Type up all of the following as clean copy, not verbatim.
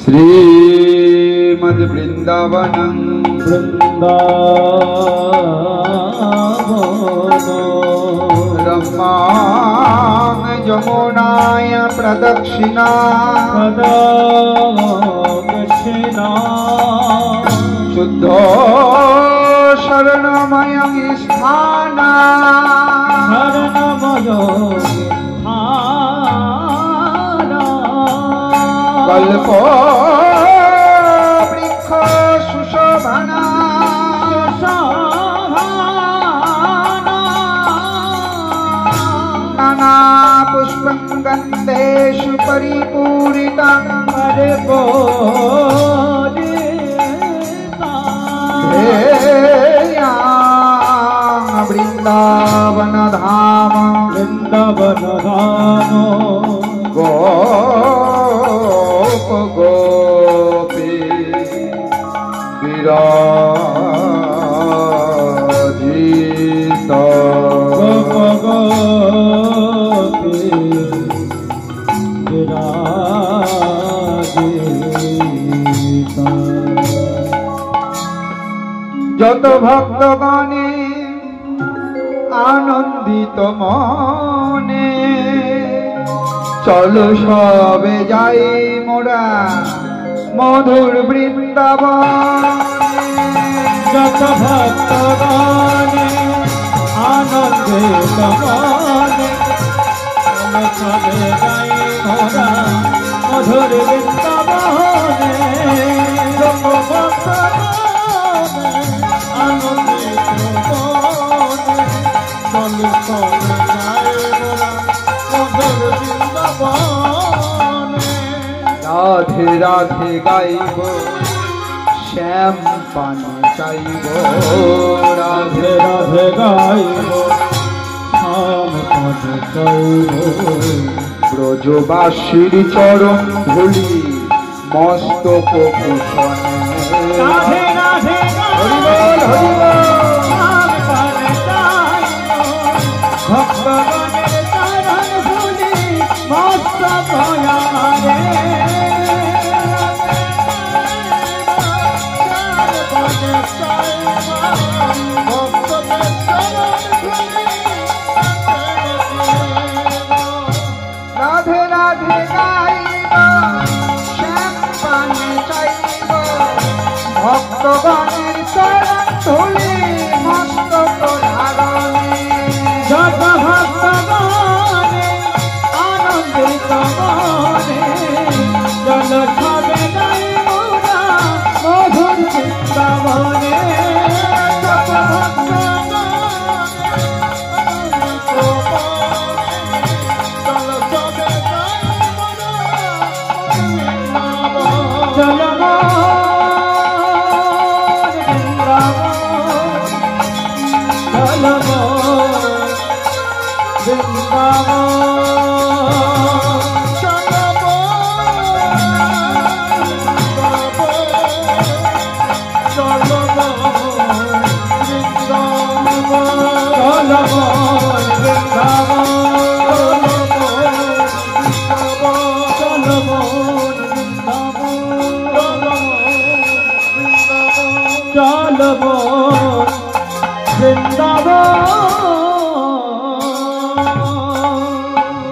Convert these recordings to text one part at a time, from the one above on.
श्रीमद् वृंदावनं रम्यां यमुनाय प्रदक्षिणा शुद्धो शरणमयं कल्पो वृक्ष सुशोभना नाना पुष्पं गन्धेषु परिपूरितं वृंदावन धाम गोप गोपी विराजित যত ভক্তগণে আনন্দিত মনে চলো সবে যাই মোরা মধুর বৃন্দাবন যত ভক্তগণে আনন্দিত মনে চলো সবে যাই মোরা মধুর বৃন্দাবনে যত ভক্তগণে আনন্দিত মনে চলো সবে যাই মোরা মধুর বৃন্দাবনে। রাধে রাধে গাইব শ্যাম পান চাইব রাধে রাধে গাইব শ্যাম পান চাইব ব্রজবাসীর চরণ ধুলি মস্তক ভূষণ রাধে রাধে হরিবল হরিবল শ্যাম পান চাইব ভক্তগণের চরণ ধুলি মস্তক আমারে রাধে রাধে গাইব শ্যাম পান চাইব ভক্তগণের চরণ ধুলি মস্তক ধারণে যত ভক্তগণে আনন্দিত মনে চলো সবে যাই মোরা মধুর বৃন্দাবনে যত ভক্তগণে আনন্দিত মনে চলো সবে যাই মোরা চলো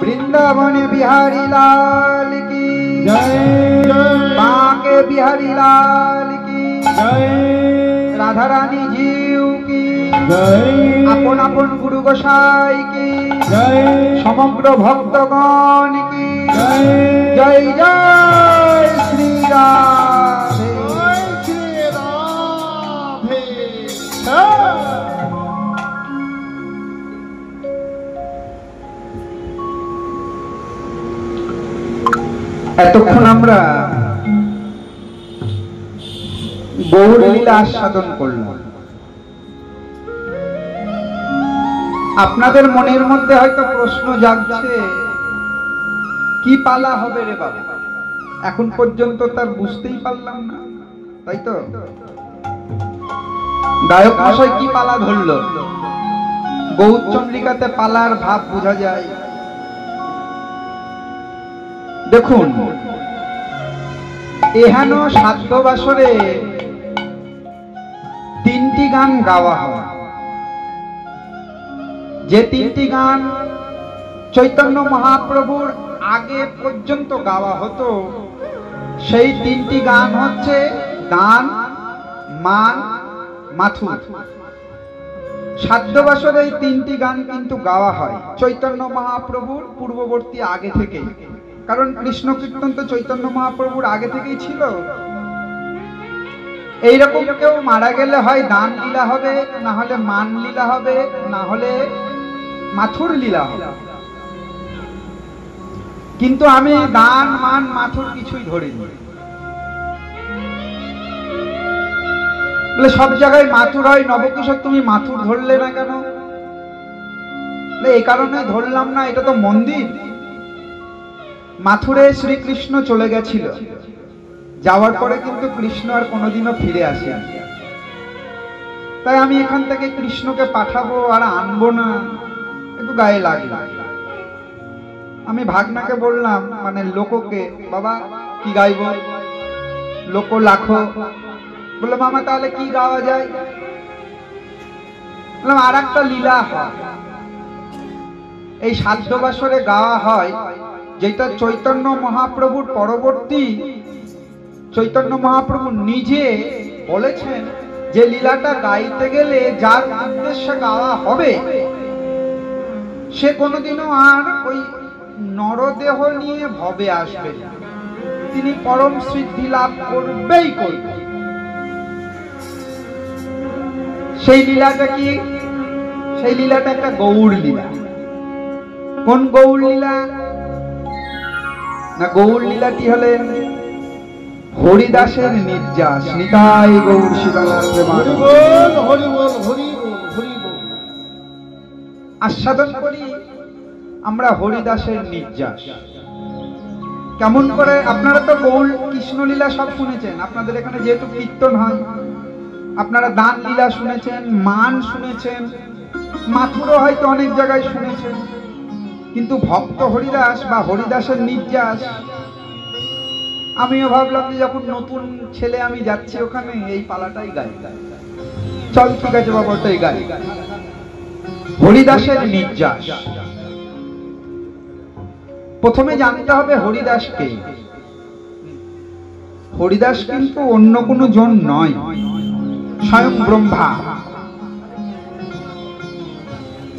वृंदावन बिहारी लाल की जय बांके बिहारी लाल की जय राधा रानी जीव की जय अपन अपन गुरु गोसाई की जय समग्र भक्तगण की जय जय जय श्री राधे श्री राधे। এতক্ষণ আমরা গৌর লীলা আস্বাদন করলাম। আপনাদের মনের মধ্যে হয়তো প্রশ্ন জাগছে, কি পালা হবে রে বাবা, এখন পর্যন্ত তার বুঝতেই পারলাম না, তাই তো? গায়ক মশাই কি পালা ধরলো? গৌরচন্দ্রিকাতে পালার ভাব বোঝা যায়। দেখুন, এহেন সাধ্য বাসরে 3টি গান গাওয়া হয়। যে 3টি গান চৈতন্য মহাপ্রভুর আগে পর্যন্ত গাওয়া হতো, সেই 3টি গান হচ্ছে গান, মান, মাথুর। সাধ্য বাসরে এই 3টি গান কিন্তু গাওয়া হয় চৈতন্য মহাপ্রভুর পূর্ববর্তী আগে থেকে। কারণ কৃষ্ণ কীর্তন তো চৈতন্য মহাপ্রভুর আগে থেকেই ছিল। এইরকম কেউ মারা গেলে হয় দান লীলা হবে, না হলে মান লীলা হবে, না হলে মাথুর লীলা হবে। কিন্তু আমি দান, মান, মাথুর কিছুই ধরিনি। বলে সব জায়গায় মাথুর হয়, নবকিশোর তুমি মাথুর ধরলে না কেন? এই কারণে ধরলাম না, এটা তো মন্দির। মাথুরে শ্রীকৃষ্ণ চলে গেছিল, যাওয়ার পরে কিন্তু কৃষ্ণ আর কোনোদিনও ফিরে আসেনি। তাই আমি এখান থেকে কৃষ্ণকে পাঠাবো আর আনবো না, একটু গায়ে লাগলো। আমি ভাগনাকে বললাম, মানে লোককে, বাবা কি গাইবো? লোক লাখো। বললো মামা তাহলে কি গাওয়া যায়? বললাম আর একটা লীলা হয়, এই সাধ্য বাসরে গাওয়া হয়, যেটা চৈতন্য মহাপ্রভুর পরবর্তী। চৈতন্য মহাপ্রভু নিজে বলেছেন যে লীলাটা গাইতে গেলে যার উদ্দেশ্যে গাওয়া হবে সে কোনোদিনও আর ওই নরদেহ নিয়ে ভবে আসবে না, তিনি পরম সিদ্ধি লাভ করবেই করবে। সেই লীলাটা কি? সেই লীলাটা একটা গৌর লীলা। কোন গৌর লীলা? না, গৌর লীলাটি হলেন হরিদাসের নির্যাস। নিতাই গৌর শিবানাথ হরি বল, হরি বল, হরি বল, হরি বল। আস্বাদন করি আমরা হরিদাসের নির্যাস। কেমন করে? আপনারা তো গৌর কৃষ্ণলীলা সব শুনেছেন, আপনাদের এখানে যেহেতু কীর্তন হয়, আপনারা দান লীলা শুনেছেন, মান শুনেছেন, মাথুরও হয়তো অনেক জায়গায় শুনেছেন। কিন্তু ভক্ত হরিদাস বা হরিদাসের নির্যাস, আমিও ভাবলাম যে যখন নতুন ছেলে আমি যাচ্ছি ওখানে, এই পালাটাই গাই। চল ঠিক আছে বাবা, ওটাই গাই। হরিদাসের নির্যাস। প্রথমে জানতে হবে হরিদাসকে। হরিদাস কিন্তু অন্য কোনো জন নয়, স্বয়ং ব্রহ্মা।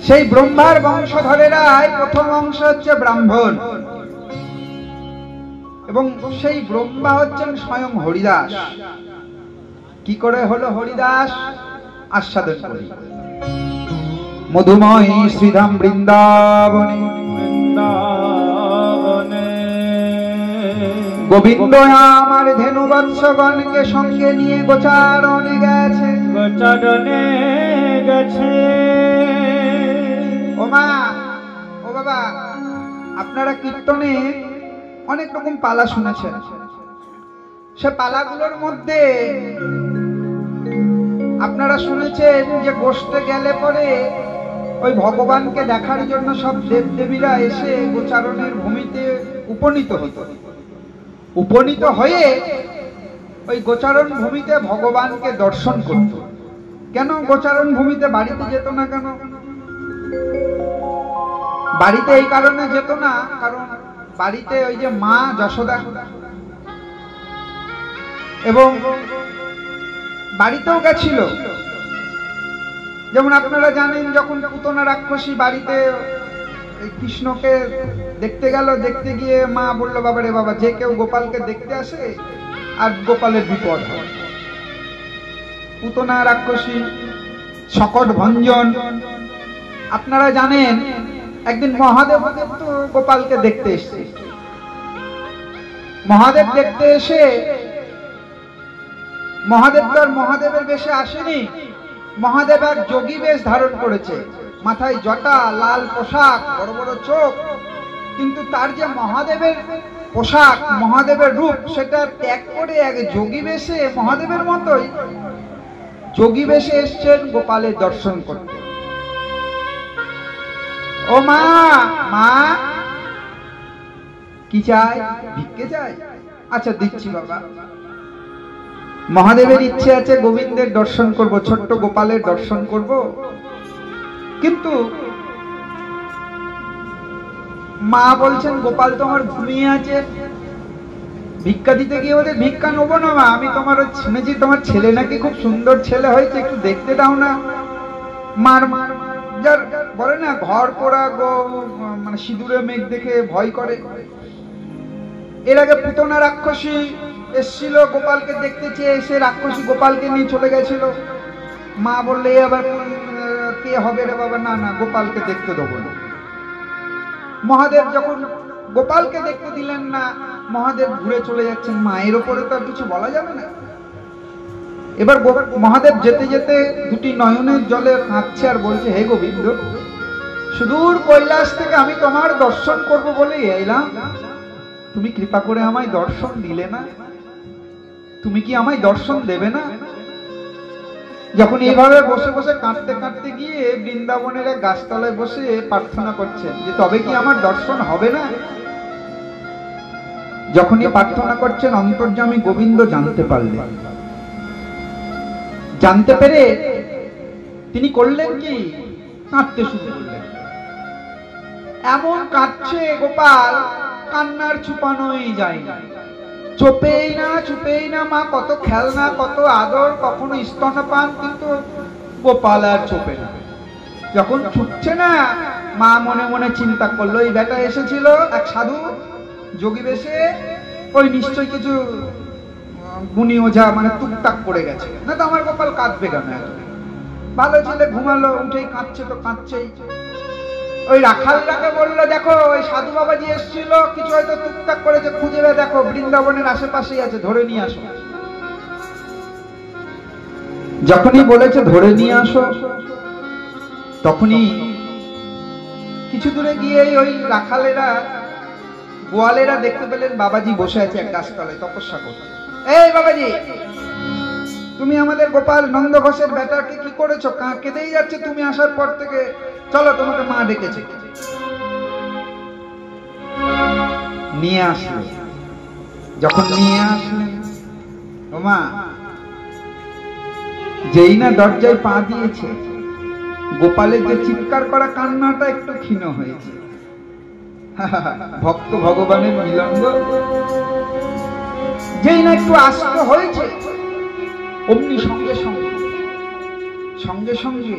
সেই ব্রহ্মার বংশধরেরাই প্রথম অংশ হচ্ছে ব্রাহ্মণ, এবং সেই ব্রহ্মা হচ্ছেন স্বয়ং হরিদাস। কি করে হলো হরিদাস? আস্বাদন করি। মধুময়ী শ্রীধাম বৃন্দাবনে গোবিন্দ আমার ধেনু বৎসগণকে সঙ্গে নিয়ে গোচারণে গেছে। গোচারণে গেছে। ও মা, ও বাবা, আপনারা কীর্তনে অনেক রকম পালা শুনেছেন। সে পালাগুলোর মধ্যে আপনারা শুনেছেন যে গোষ্ঠে গেলে পরে ওই ভগবানকে দেখার জন্য সব দেবদেবীরা এসে গোচারণের ভূমিতে উপনীত হতো। উপনীত হয়ে ওই গোচারণ ভূমিতে ভগবানকে দর্শন করত। কেন গোচারণ ভূমিতে বাড়িতে যেত না? কেন বাড়িতে এই কারণে যেত না, কারণ বাড়িতে ওই যে মা যশোদা, এবং বাড়িতেও গেছিল। যেমন আপনারা জানেন, যখন পুতনা রাক্ষসী বাড়িতে কৃষ্ণকে দেখতে গেল, দেখতে গিয়ে মা বলল, বাবা রে বাবা, যে কেউ গোপালকে দেখতে আসে আর গোপালের বিপদ হয়। পুতনা রাক্ষসী সকট ভঞ্জন। আপনারা জানেন একদিন মহাদেব কিন্তু গোপালকে দেখতে এসছে। মহাদেব দেখতে এসে, মহাদেব তো আর মহাদেবের বেশে আসেনি, মহাদেব এক যোগী বেশ ধারণ করেছে, মাথায় জটা, লাল পোশাক, বড় বড় চোখ। কিন্তু তার যে মহাদেবের পোশাক, মহাদেবের রূপ, সেটা ত্যাগ করে এক যোগী বেশে, মহাদেবের মতোই যোগী বেশে এসছেন গোপালের দর্শন করতে। ও মা, মা কি চাই? ভিক্ষে চাই? আচ্ছা দিচ্ছি বাবা। মহাদেবের ইচ্ছে আছে গোবিন্দের দর্শন করব, ছোট্ট গোপালের দর্শন করব, কিন্তু মা বলছেন গোপাল তো আমার ঘুমিয়ে আছে, ভিক্ষা দিতে গিয়ে ওদের ভিক্ষা নেবো না মা, আমি তোমার শুনেছি তোমার ছেলে নাকি খুব সুন্দর ছেলে হয়েছে, একটু দেখতে দাও না। মার মার যার বলে না ঘর পোড়া মানে সিঁদুরে মেঘ দেখে ভয় করে। এর আগে পুতনা রাক্ষসী এসছিল গোপালকে দেখতে চেয়ে, এসে রাক্ষসী গোপালকে নিয়ে চলে গেছিল। মা বললে আবার কে হবে রে বাবা, না না গোপালকে দেখতে দেবো না। মহাদেব যখন গোপালকে দেখতে দিলেন না, মহাদেব ঘুরে চলে যাচ্ছেন, মায়ের ওপরে তো আর কিছু বলা যাবে না। এবার মহাদেব যেতে যেতে দুটি নয়নের জলে কাঁদছে আর বলছে, হে গোবিন্দ, সুদূর কৈলাস থেকে আমি তোমার দর্শন করব বলে এলাম, তুমি কৃপা করে আমায় দর্শন দিলে না, তুমি কি আমায় দর্শন দেবে না? যখন এইভাবে বসে বসে কাঁদতে কাঁদতে গিয়ে বৃন্দাবনের এক গাছতলায় বসে প্রার্থনা করছেন যে তবে কি আমার দর্শন হবে না? যখনই প্রার্থনা করছেন অন্তর্যামী গোবিন্দ জানতে পারলেন, জানতে পেরে তিনি করলেন কি, কাঁদতে শুরু করলেন। এমন কাঁদছে গোপাল, কান্নার ছুপানোই যায় না, চুপেই না চুপেই না। মা কত খেলনা, কত আদর, কখনো স্তনপান, কিন্তু গোপাল আর চুপে না। যখন ছুটছে না, মা মনে মনে চিন্তা করলো, এই বেটা এসেছিল এক সাধু যোগী বেশে, ওই নিশ্চয় কিছু গুণী ওঝা মানে টুকটাক করে গেছে, না তো আমার গোপাল কাঁদবে কেন? ভালো ছেলে ঘুমালো, উঠেই কাঁদছে তো কাঁদছেই। ওই রাখালটাকে বললো, দেখো ওই সাধু বাবাজি এসেছিল, কিছু হয়তো টুকটাক করেছে, খুঁজে দেখো, বৃন্দাবনের আশেপাশেই আছে, ধরে নিয়ে আসো। যখনই বলেছে ধরে নিয়ে আসো, তখনই কিছু দূরে গিয়ে ওই রাখালেরা গোয়ালেরা দেখতে পেলেন বাবাজি বসে আছে এক গাছতলায় তপস্যা করতে। এই বাবাজি, তুমি আমাদের গোপাল নন্দ ঘোষের বেটাকে কি করেছো? কেঁদেই যাচ্ছে তুমি আসার পর থেকে, চলো তোমাকে মা ডেকেছে। নিয়ে আসলে, যখন নিয়ে আসলে, ও মা, যেই না দরজায় পা দিয়েছে, গোপালের যে চিৎকার করা কান্নাটা একটু ক্ষীণ হয়েছে। ভক্ত ভগবানের মিলন, যেই না একটু আস্ত হয়েছে, অমনি সঙ্গে সঙ্গে সঙ্গে সঙ্গে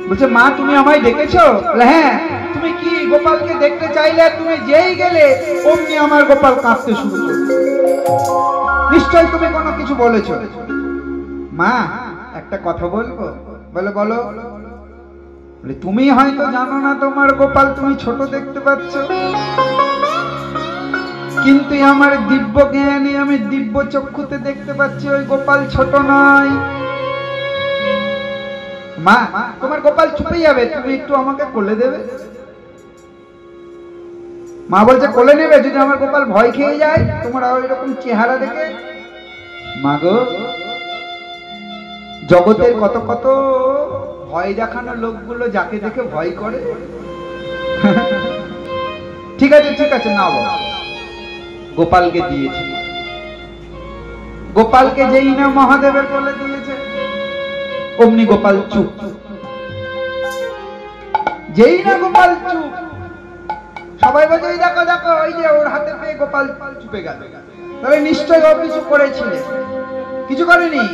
বলছে, মা তুমি আমায় ডেকেছো? হ্যাঁ। তুমি কি গোপালকে দেখতে চাইলে? তুমি যেই গেলে অমনি আমার গোপাল কাঁদতে শুরু করলো, নিশ্চয় তুমি কোনো কিছু বলেছো। মা একটা কথা বলবো? বলে বলো। তুমি হয়তো জানো না তোমার গোপাল তুমি ছোট দেখতে পাচ্ছ, কিন্তু আমার দিব্য জ্ঞানে আমি দিব্য চক্ষুতে দেখতে পাচ্ছি ওই গোপাল ছোট নয়। মা তোমার গোপাল চুপে যাবে, তুমি একটু আমাকে কোলে দেবে। মা বলছে কোলে নেবে যদি আমার গোপাল ভয় খেয়ে যায় তোমার ওই রকম চেহারা দেখে। মা গো, জগতের কত কত ভয় দেখানো লোকগুলো যাকে দেখে ভয় করে। ঠিক আছে ঠিক আছে, না বাবা। গোপালকে দিয়েছে, গোপালকে যেই না মহাদেবের কোলে দিয়েছে, অমনি গোপাল চুপ। যেই না গোপাল চুপ, সবাই বলছে দেখো দেখো, ওই যে ওর হাতে পেয়ে গোপাল চুপে গেল, তবে নিশ্চয়ই ও কিছু করেছিল। কিছু করেনি।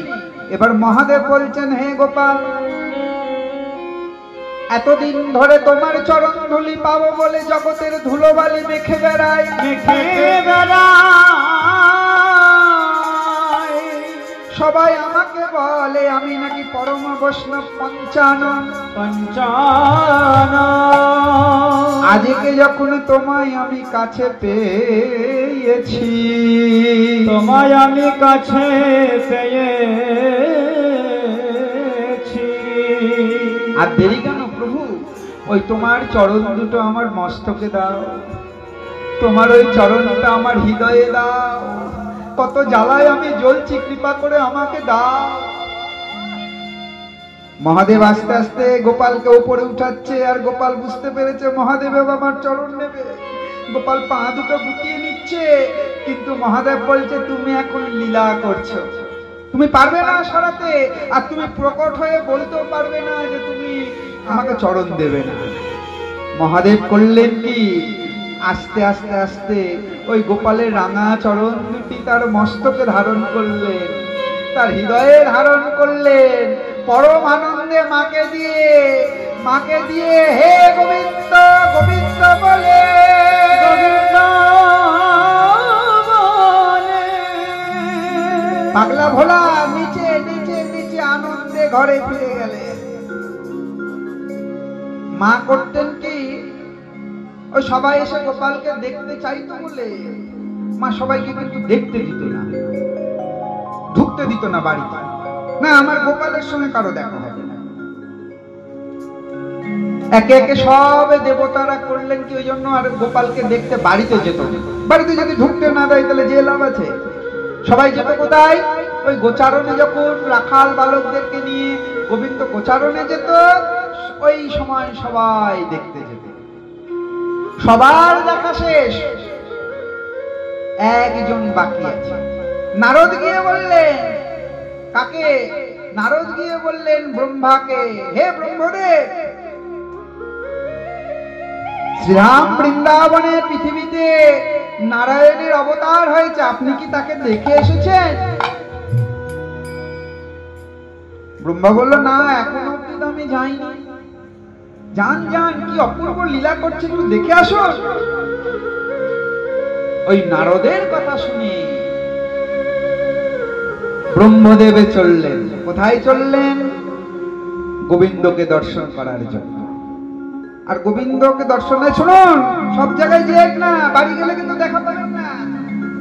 এবার মহাদেব বলছেন, হে গোপাল, এতদিন ধরে তোমার চরণ ধুলি পাবো বলে জগতের ধুলোবালি মেখে বেড়াই, সবাই আমাকে বলে আমি নাকি পরম বৈষ্ণব পঞ্চানন। আজকে যখন তোমায় আমি কাছে পেয়েছি, তোমায় আমি কাছে পেয়েছি, আর দেরি কেন প্রভু? ওই তোমার চরণ দুটো আমার মস্তকে দাও, তোমার ওই চরণটা আমার হৃদয়ে দাও। কত জ্বালায় আমি জ্বলছি, কৃপা করে আমাকে দাও। মহাদেব আস্তে আস্তে গোপালকে উপরে উঠাচ্ছে, আর গোপাল বুঝতে পেরেছে মহাদেব আমার চরণ নেবে। গোপাল পা দুটো গুটিয়ে নিচ্ছে, কিন্তু মহাদেব বলছে তুমি এখন লীলা করছো, তুমি পারবে না সরাতে, আর তুমি প্রকট হয়ে বলতেও পারবে না যে তুমি আমাকে চরণ দেবে না। মহাদেব করলেন কি, আস্তে আস্তে আস্তে ওই গোপালের রাঙা চরণ দুটি তার মস্তকে ধারণ করলেন, তার হৃদয়ে ধারণ করলেন। পরম আনন্দে মাকে দিয়ে হে গোবিন্দ গোবিন্দ বলে পাগলা ভোলা নিচে নিচে নিচে আনন্দে ঘরে ফিরে গেলেন। মা করতেন কি, ওই সবাই এসে গোপালকে দেখতে চাইতো বলে মা সবাইকে কিন্তু দেখতে দিত না, ঢুকতে দিত না বাড়িতে, না আমার গোপালের সঙ্গে কারো দেখা হবে না। একে একে সব দেবতারা করলেন কি, ওই জন্য আর গোপালকে দেখতে বাড়িতে যেত। বাড়িতে যদি ঢুকতে না দেয় তাহলে যে লাভ আছে। সবাই যেত কোথায়, ওই গোচারণে, যখন রাখাল বালকদেরকে নিয়ে গোবিন্দ গোচারণে যেত, ওই সময় সবাই দেখতে যেত। সবার দেখা শেষ, একজন বাকি আছে। নারদ গিয়ে বললেন, কাকে? নারদ গিয়ে বললেন ব্রহ্মাকে, হে ব্রহ্মদেব, শ্রীরাম বৃন্দাবনে পৃথিবীতে নারায়ণের অবতার হয়েছে, আপনি কি তাকে দেখে এসেছেন? ব্রহ্মা বলল, না এখন অব্দি তো আমি যাইনি। যান যান, কি অপূর্ব লীলা করছে, একটু দেখে আসুন। ওই নারদের কথা শুনে ব্রহ্মদেবে চললেন। কোথায় চললেন? গোবিন্দকে দর্শন করার জন্য। আর গোবিন্দকে দর্শনে, শুনুন, সব জায়গায় যে না, বাড়ি গেলে কিন্তু দেখা পাবেন না,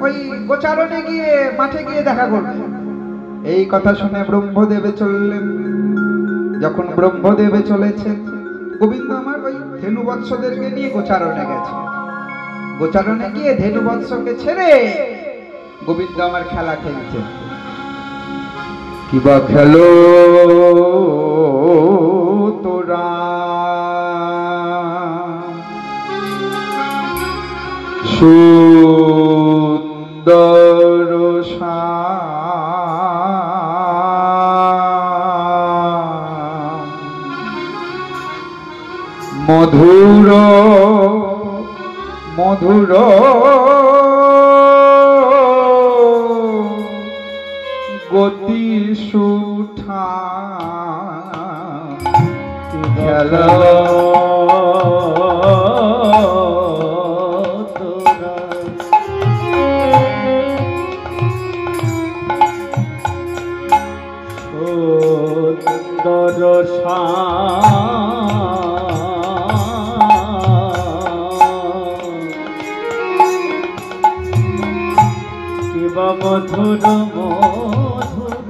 ওই গোচারণে গিয়ে মাঠে গিয়ে দেখা করবেন। এই কথা শুনে ব্রহ্মদেবে চললেন। যখন ব্রহ্মদেবে চলেছেন, গোবিন্দ আমার ওই ধেনু বৎসদেরকে নিয়ে গোচারণে গেছে। গোচারণে গিয়ে ধেনু বৎসকে ছেড়ে গোবিন্দ আমার খেলা খেলছে। কিবা খেলো তোরা সুন্দর মধুর মধুর গতি সুঠা খেলা মধুর মধুর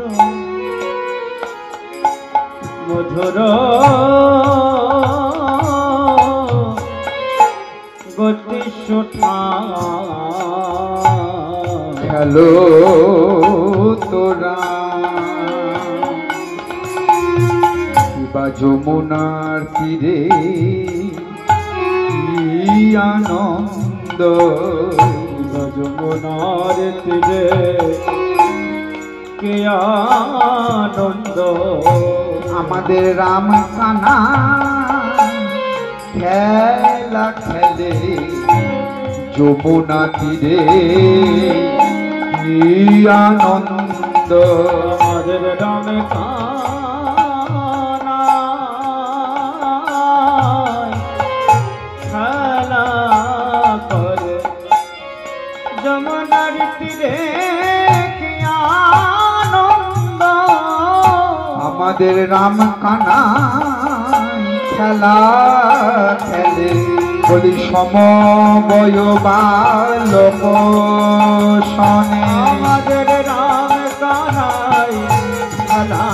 মধুর গতি সুঠা খেলো তোরা কিবা যমুনার তীরে কি আনন্দ, যমুনার তীরে কে আনন্দ। আমাদের রাম কানা খেলা খেলে যমুনা তীরে কি আনন্দ। আমাদের রাম কানা খেলা করে যমুনার তীরে কি আনন্দ। আমাদের রাম কানাই খেলা খেলে, বলি সমবয় বালক শনে। আমাদের রাম কানাই খেলা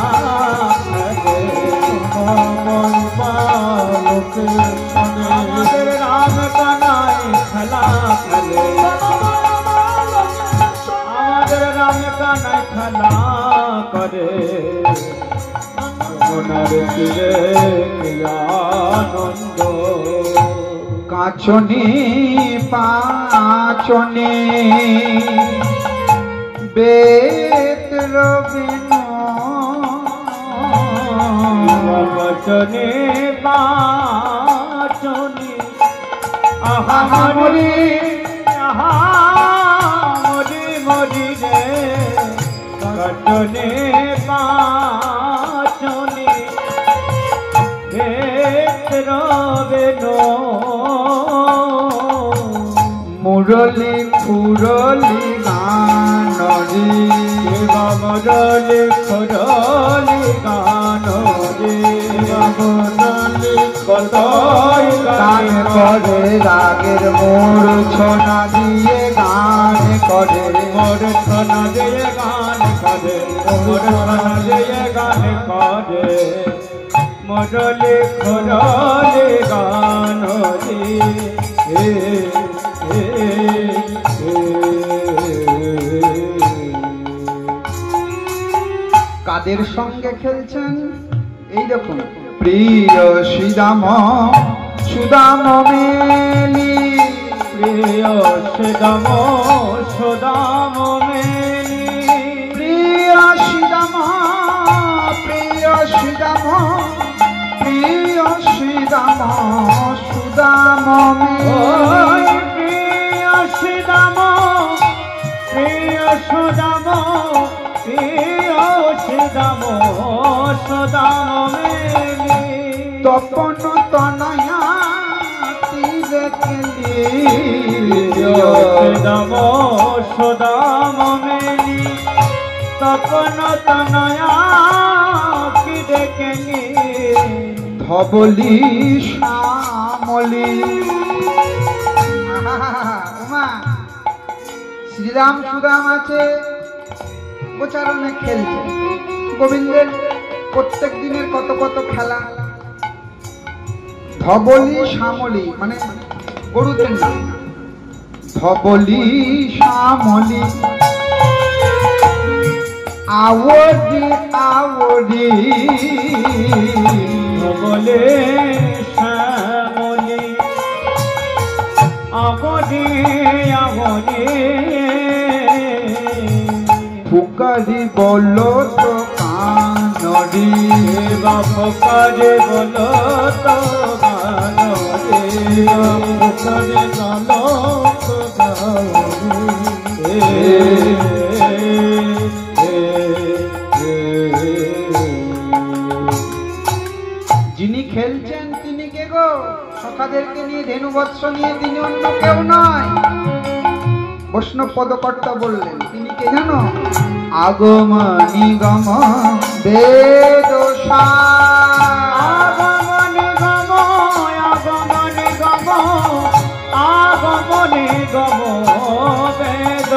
খেলে সমবয় বালক শনে। আমাদের রাম কানাই খেলা খেলে, আমাদের রাম কানাই খেলা করে যমুনার তীরে কি আনন্দ। কাঁচনে পাচনে বেত রবিন বচনে বাচনে আহা মরি আহা মরি মরি রে বচনে বাচনে বেত রবিন মুরলি ফুরলি গানরি মুরলি ফুরলি গানরি মুরলি কতই গান করে রাগের মূর্ছনা দিয়ে গান করে মূর্ছনা দিয়ে গান করে মূর্ছনা দিয়ে গান করে মুরলি ফুরলি গানরি কাদের সঙ্গে খেলছেন এই দেখুন প্রিয় শ্রীদাম সুদাম মেলি প্রিয় শ্রীদাম সুদাম মেলি প্রিয় শ্রীদাম প্রিয় শ্রীদাম প্রিয় শ্রীদাম সুদাম মেলি প্রিয় শ্রীদাম প্রিয় সুদাম প্রিয় শ্রীদাম সুদাম মেলি তপন তনয়া তীরে খেলি শ্রীদাম সুদাম মেলি তপন তনয়া কি দেখেনি ধবলি শ্যামলি উমা শ্রীরাম সুদাম আছে গোচারণে খেলছে গোবিন্দের প্রত্যেক দিনের কত কত খেলা ধবলি শ্যামলি মানে গরুদের নাম ধবলি শ্যামলি আওড়ি আওড়ি বলে শ্যামলি আবদি আবদি ফুকারি বলো তো কানরি বাপকারে বলো তো গানরে বাপকারে বলো তো গানরে যিনি খেলছেন তিনি কে গো সখাদেরকে নিয়ে ধেনু বৎস নিয়ে তিনি অন্য কেউ নয় বৈষ্ণব পদকর্তা বললেন তিনি কে জানো আগম নিগম বেদ আগম নিগম আগম নিগম আগম নিগম বেদ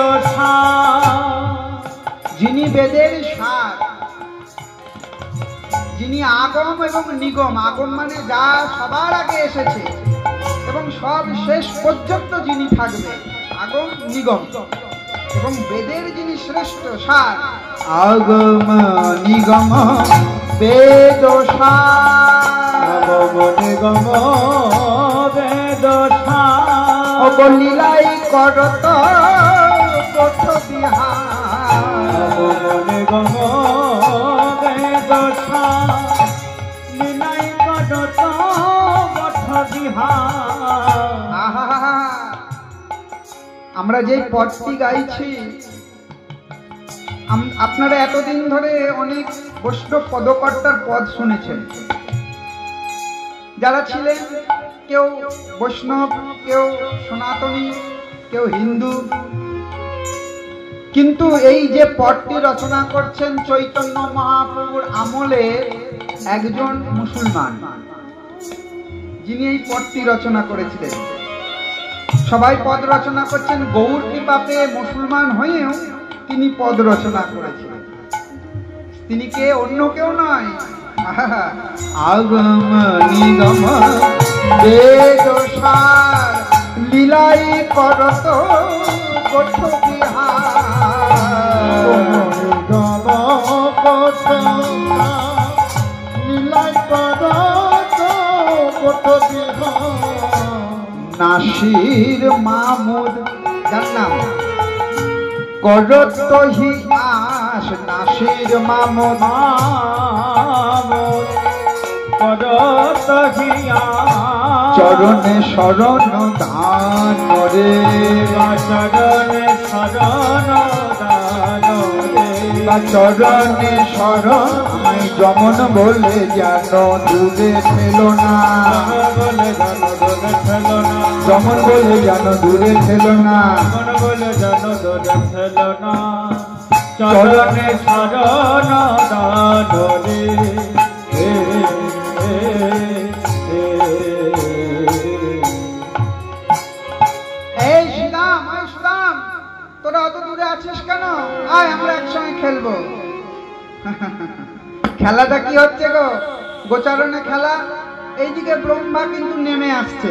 যিনি বেদের সার যিনি আগম এবং নিগম আগম মানে যা সবার আগে এসেছে এবং সব শেষ পর্যন্ত যিনি থাকবে আগম নিগম এবং বেদের যিনি শ্রেষ্ঠ সার আগম নিগম বেদ আগম নিগম বেদ লীলাই করত পথ বিহার আগম নিগম বেদ লীলাই করত পথ বিহার। আমরা যে পদটি গাইছি আপনারা এতদিন ধরে অনেক বৈষ্ণব পদকর্তার পদ শুনেছেন যারা ছিলেন কেউ বৈষ্ণব কেউ সনাতনী কেউ হিন্দু কিন্তু এই যে পদটি রচনা করছেন চৈতন্য মহাপ্রভুর আমলে একজন মুসলমান যিনি এই পদটি রচনা করেছিলেন সবাই পদ রচনা করছেন গৌর কৃপা পেয়ে মুসলমান হয়েও তিনি পদ রচনা করেছিলেন তিনি কে অন্য কেউ নয় আগম নিগম বেদ সার লীলাই করত কোঠ বিহার নাসির মাহমুদ জানলাম করত হি আস নাসির মাহমুদ করত হিয়া চরণে শরণ দান রে চরণে শরণ দান রে চরণে শরণ আমায় যমন বলে যেন দূরে ঠেল না বলে জান দূরে ঠেল না যমন বলে যেন দূরে ঠেল না মন বলে জান দূরে ঠেল না চরণে শরণ দান রে এই সুদাম তোরা অত দূরে আছিস কেন? আয় আমরা একসঙ্গে খেলবো। খেলাটা কি হচ্ছে গো? গোচারণে খেলা। এইদিকে ব্রহ্মা কিন্তু নেমে আসছে,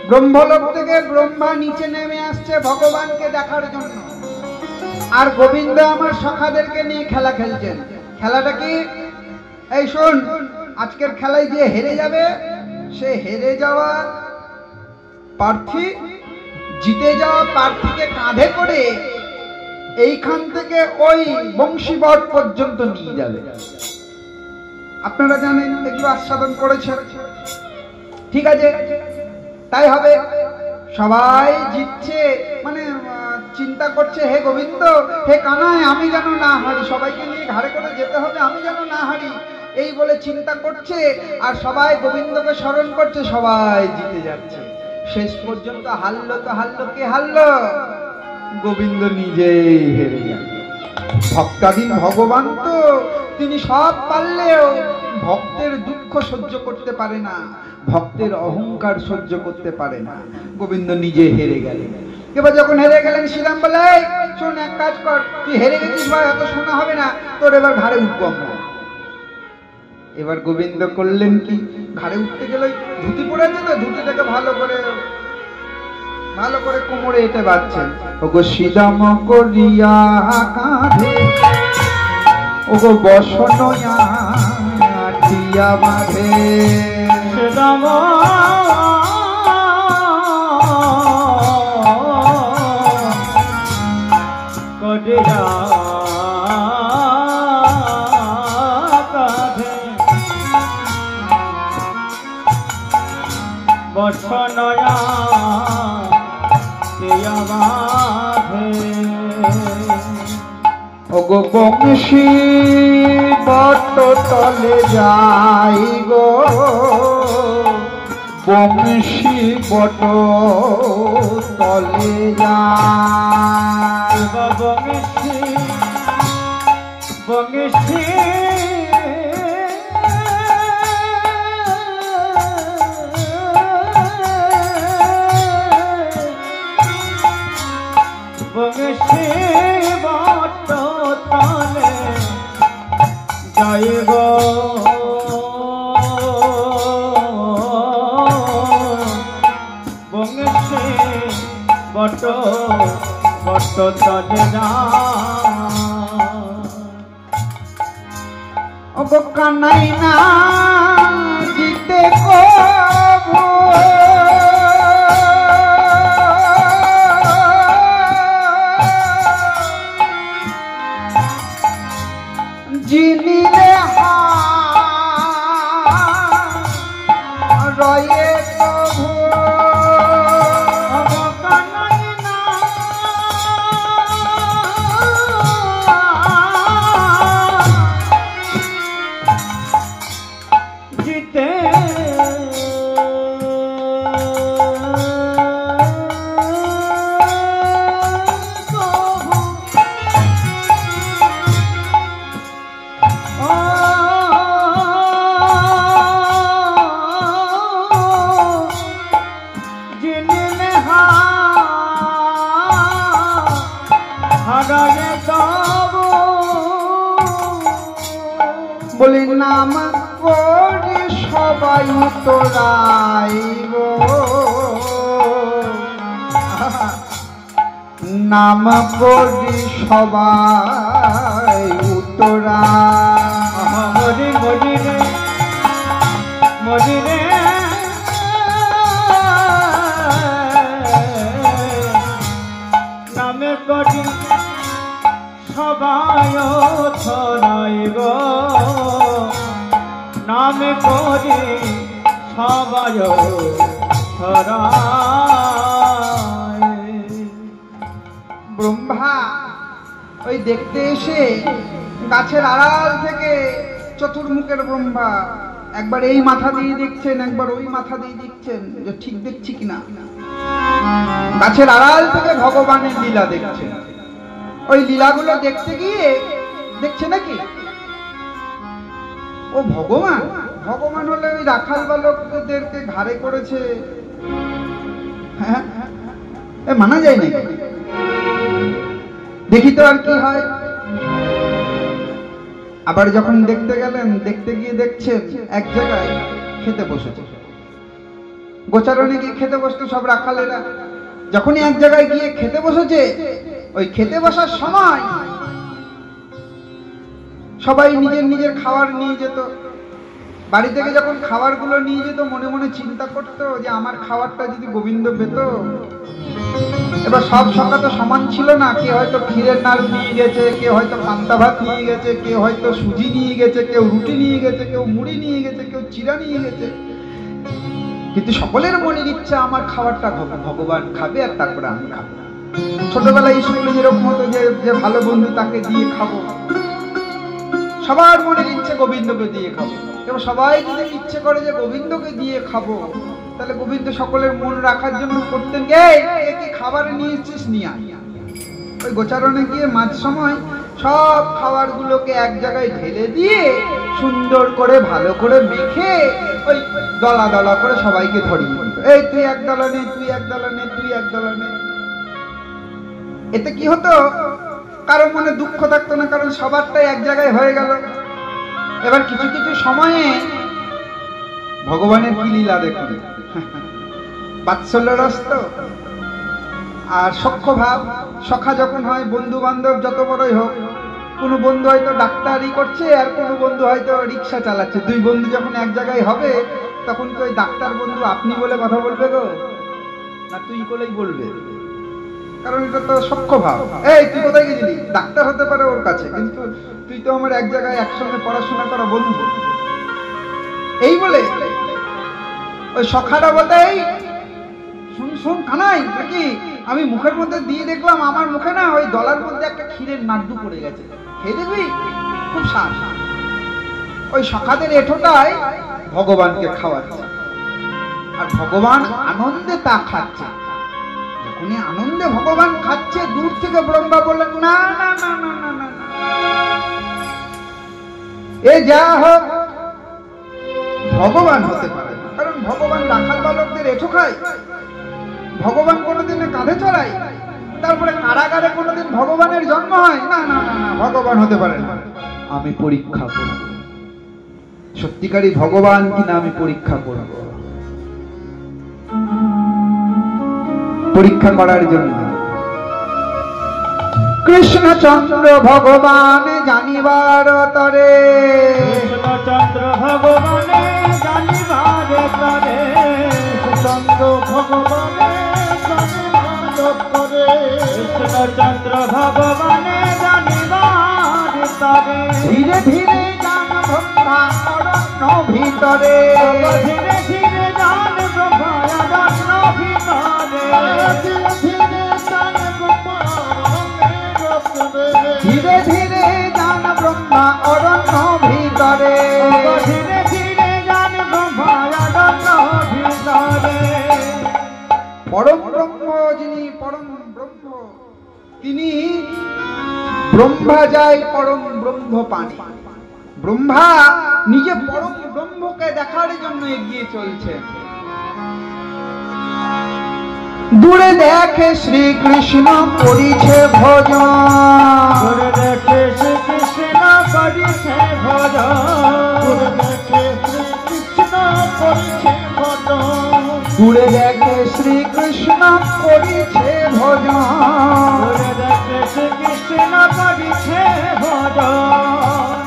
ব্রহ্মলোক থেকে ব্রহ্মা নিচে নেমে আসছে ভগবানকে দেখার জন্য। আর গোবিন্দ আমার সখাদেরকে নিয়ে খেলা খেলছেন। খেলাটা কি? এই শোন, আজকের খেলায় যে হেরে যাবে সে হেরে যাওয়া প্রার্থী জিতে যাওয়া প্রার্থীকে কাঁধে করে এইখান থেকে ওই বংশীবট পর্যন্ত নিয়ে যাবে। আপনারা জানেন, একটু আস্বাদন করেছেন, ঠিক আছে? তাই হবে। সবাই জিতছে মানে চিন্তা করছে, হে গোবিন্দ, হে কানাই, আমি যেন না হারি, সবাইকে নিয়ে ঘাড়ে করে যেতে হবে, আমি যেন না হারি, এই বলে চিন্তা করছে। আর সবাই গোবিন্দকে স্মরণ করছে, সবাই জিতে যাচ্ছে। শেষ পর্যন্ত হারলো তো হারলো, কে হারলো? গোবিন্দ নিজেই হেরে গেল। ভক্তাধীন ভগবান তো তিনি সব পারলেও ভক্তের দুঃখ সহ্য করতে পারে না, ভক্তের অহংকার সহ্য করতে পারে না। গোবিন্দ নিজে হেরে গেলেন। এবার যখন হেরে গেলেন, শ্রীরাম বলে, শোন, এক কাজ কর, তুই হেরে গেছিস ভাই, অত শোনা হবে না, তোর এবার ঘাড়ে উঠবো আমরা। এবার গোবিন্দ করলেন কি, ঘাড়ে উঠতে গেলে ধুতি পড়েছে তো, ধুতিটাকে ভালো করে কোমরে এঁটে বাঁধছেন। ওগো শ্রীরাম করিয়া কাঁধে, ওগো বসনয়া টিয়া বাঁধে, শ্রীরাম করিয়া কাঁধে বসনয়া টিয়া বাঁধে। ওগো বংশী বট তলে যাই গো, বংশী বট তলে যাই, বংশী বংশী বংশী বট তলে যাই গো, বংশী বট তলে যাই। ওগো কানাই না জিতে কবু, যিনি রয়ে প্রভু, কানাই না জিতে বলি নাম করি সবাই তোরাইব, নাম করি সবাই উত্তরা। মরি মরি রে মরি রে ছয় ছড়ায়। ব্রহ্মা ওই দেখতে এসে গাছের আড়াল থেকে চতুর্মুখের ব্রহ্মা একবার এই মাথা দিয়ে দেখছেন, একবার ওই মাথা দিয়ে দেখছেন যে ঠিক দেখছি কিনা। গাছের আড়াল থেকে ভগবানের লীলা দেখছেন। ওই লীলাগুলো দেখতে গিয়ে দেখছে নাকি ও ভগবান। ভগবান হলে ওই রাখাল বালকদেরকে ঘাড়ে করেছে, হ্যাঁ মানা যায় না। দেখি তো আর কি হয়। আবার যখন দেখতে গেলেন, দেখতে গিয়ে দেখছেন এক জায়গায় খেতে বসেছে। গোচারণে গিয়ে খেতে বসতো সব রাখালেরা। যখনই এক জায়গায় গিয়ে খেতে বসেছে, ওই খেতে বসার সময় সবাই নিজের নিজের খাবার নিয়ে যেত। বাড়ি থেকে যখন খাবারগুলো নিয়ে যেত মনে মনে চিন্তা করতো যে আমার খাবারটা যদি গোবিন্দ পেত। এবার সব সকাল তো সমান ছিল না। কে হয়তো ক্ষীরের নাড়ু নিয়ে গেছে, কেউ হয়তো পান্তা ভাত নিয়ে গেছে, কেউ হয়তো সুজি নিয়ে গেছে, কেউ রুটি নিয়ে গেছে, কেউ মুড়ি নিয়ে গেছে, কেউ চিড়া নিয়ে গেছে। কিন্তু সকলের মনের ইচ্ছা আমার খাবারটা ভগবান খাবে আর তারপরে আমি খাবো। ছোটবেলায় স্কুলে যেরকম হতো যে ভালো বন্ধু তাকে দিয়ে খাবো, সবার মনের ইচ্ছে গোবিন্দকে দিয়ে খাবো। এবার সবাই যদি ইচ্ছে করে যে গোবিন্দকে দিয়ে খাবো, তাহলে গোবিন্দ সকলের মন রাখার জন্য করতেন কি খাবারে নিয়ে এসছিস নিয়ে আয়। ওই গোচারণে গিয়ে মাঝ সময় সব খাবারগুলোকে এক জায়গায় ঢেলে দিয়ে সুন্দর করে ভালো করে মেখে ওই দলা দলা করে সবাইকে ধরিয়ে দিত। এই তুই এক দলা নে, তুই এক দলা নে, তুই এক দলা নে। এতে কি হতো, কারো মনে দুঃখ থাকতো না, কারণ সবারটাই এক জায়গায় হয়ে গেল। এবার কিছু কিছু সময়ে ভগবানের কি লীলা দেখুন। বাৎসল্য রস তো আর সখ্য ভাব। সখা যখন হয়, বন্ধু বান্ধব যত বড়ই হোক, কোনো বন্ধু হয়তো ডাক্তারি করছে আর কোনো বন্ধু হয়তো রিক্সা চালাচ্ছে। দুই বন্ধু যখন এক জায়গায় হবে, তখন তো ওই ডাক্তার বন্ধু আপনি বলে কথা বলবে গো, না তুই বলেই বলবে, কারণ এটা তো সখ্য ভাব। এই তুই কোথায় গেছিলি? ডাক্তার হতে পারে ওর কাছে, কিন্তু তুই তো আমার এক জায়গায় একসঙ্গে পড়াশোনা করা বন্ধু। এই বলে ওই সখাটা বলতে, এই শুন শুন কানাই, নাকি আমি মুখের মধ্যে দিয়ে দেখলাম আমার মুখে না ওই দলার মধ্যে একটা ক্ষীরের নাড়ু পড়ে গেছে, খেয়ে দেখবি? খুব শ্বাস। ওই সখাদের এঠোটায় ভগবানকে খাওয়াচ্ছে আর ভগবান আনন্দে তা খাচ্ছে। যখনই আনন্দে ভগবান খাচ্ছে, দূর থেকে ব্রহ্মা বললেন না না না না না না, এ যা হোক ভগবান হতে পারে না। কারণ ভগবান রাখাল বালকদের এঠো খায়, ভগবান কোনোদিন কাঁধে চড়ায়, তারপরে কারাগারে কোনোদিন ভগবানের জন্ম হয় না। না না না, ভগবান হতে পারে না। আমি পরীক্ষা করব সত্যিকারী ভগবান কিনা, আমি পরীক্ষা করব। পরীক্ষা করার জন্য কৃষ্ণচন্দ্র ভগবান জানিবার তরে, কৃষ্ণচন্দ্র ভগবানে জানিবার তরে, কৃষ্ণচন্দ্র ভগবানে জানিবার তরে, কৃষ্ণচন্দ্র ভগবানে জানিবার তরে, ধীরে ধীরে জান ব্রহ্মা অরণ্য ভিতরে, ধীরে ধীরে জান ব্রহ্মা অরণ্য ভিতরে, ধীরে ধীরে জান ব্রহ্মা অরণ্য ভিতরে, ধীরে ধীরে জান ব্রহ্মা অরণ্য ভিতরে। পরম ব্রহ্ম যিনি পরম ব্রহ্ম, তিনি ব্রহ্মা যায় পরম ব্রহ্ম পানে। ব্রহ্মা নিজে পরম ব্রহ্মকে দেখার জন্য এগিয়ে চলছে। দূরে দেখে শ্রীকৃষ্ণ করিছে ভজন, দূরে দেখে শ্রীকৃষ্ণ করিছে ভজন, দূরে দেখে শ্রীকৃষ্ণ করিছে ভজন, দূরে দেখে শ্রীকৃষ্ণ করিছে ভজন, দূরে দেখে শ্রীকৃষ্ণ করিছে ভজন।